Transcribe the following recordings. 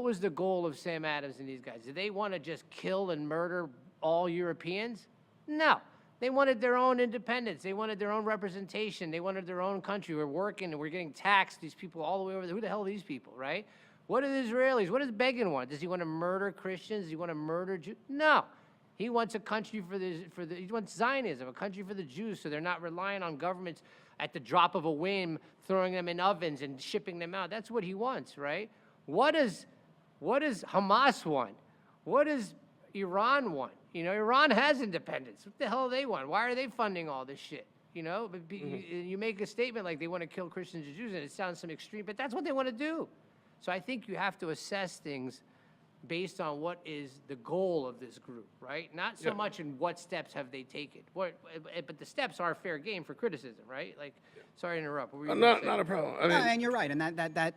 was the goal of Sam Adams and these guys? Did they want to just kill and murder all Europeans? No. They wanted their own independence. They wanted their own representation. They wanted their own country. We're working and we're getting taxed. These people all the way over there. Who the hell are these people, right? What are the Israelis? What does Begin want? Does he want to murder Christians? Does he want to murder Jews? No. He wants a country he wants Zionism, a country for the Jews, so they're not relying on governments at the drop of a whim, throwing them in ovens and shipping them out. That's what he wants, right? What does Hamas want? What does Iran want? You know, Iran has independence. What the hell do they want? Why are they funding all this shit? You know, but you make a statement like they want to kill Christians and Jews, and it sounds some extreme, but that's what they want to do. So I think you have to assess things based on what is the goal of this group, right? Not so much in what steps have they taken. But the steps are fair game for criticism, right? Like, sorry to interrupt. What were you gonna say? Not a problem. I mean, And you're right, and that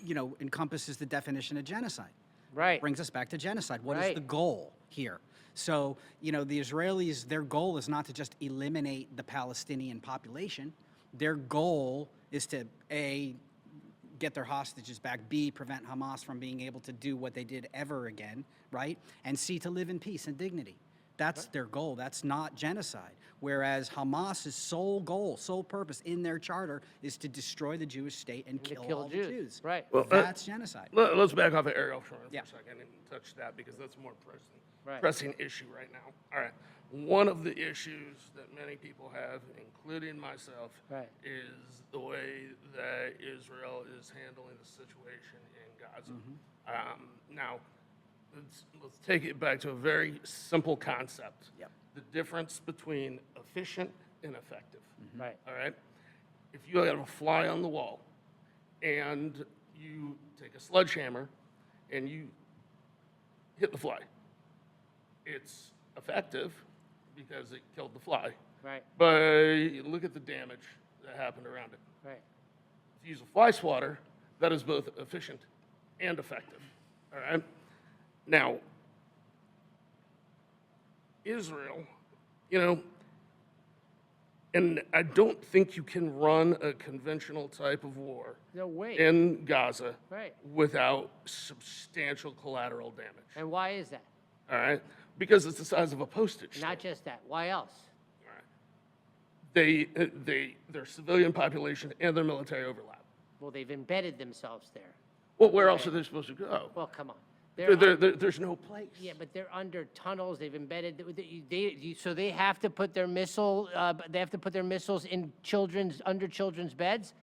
you know, encompasses the definition of genocide. Right. Brings us back to genocide. What is Right. the goal here? So, you know, the Israelis, their goal is not to just eliminate the Palestinian population. Their goal is to, A, get their hostages back, B, prevent Hamas from being able to do what they did ever again, right? And C, to live in peace and dignity. That's their goal. That's not genocide. Whereas Hamas's sole goal, sole purpose in their charter is to destroy the Jewish state and kill all the Jews. Right. Well, That's genocide. let's back off of Ariel Sharon for Yeah. a second and touch that because that's a more Right. pressing issue right now. All right. One of the issues that many people have, including myself, Right. is the way that Israel is handling the situation in Gaza. Now, let's take it back to a very simple concept. Yep. The difference between efficient and effective. Right. All right? If you have a fly on the wall and you take a sledgehammer and you hit the fly, it's effective because it killed the fly. Right. But you look at the damage that happened around it. Right. If you use a fly swatter, that is both efficient and effective. All right? Now, Israel, you know, and I don't think you can run a conventional type of war No way. in Gaza Right. without substantial collateral damage. And why is that? All right? Because it's the size of a postage stamp. Not just that. Why else? All right. Their civilian population and their military overlap. Well, they've embedded themselves there. Well, where else are they supposed to go? Well, come on. There's no place. Yeah, but they're under tunnels. They've embedded. So they have to put their missile. They have to put their missiles in under children's beds.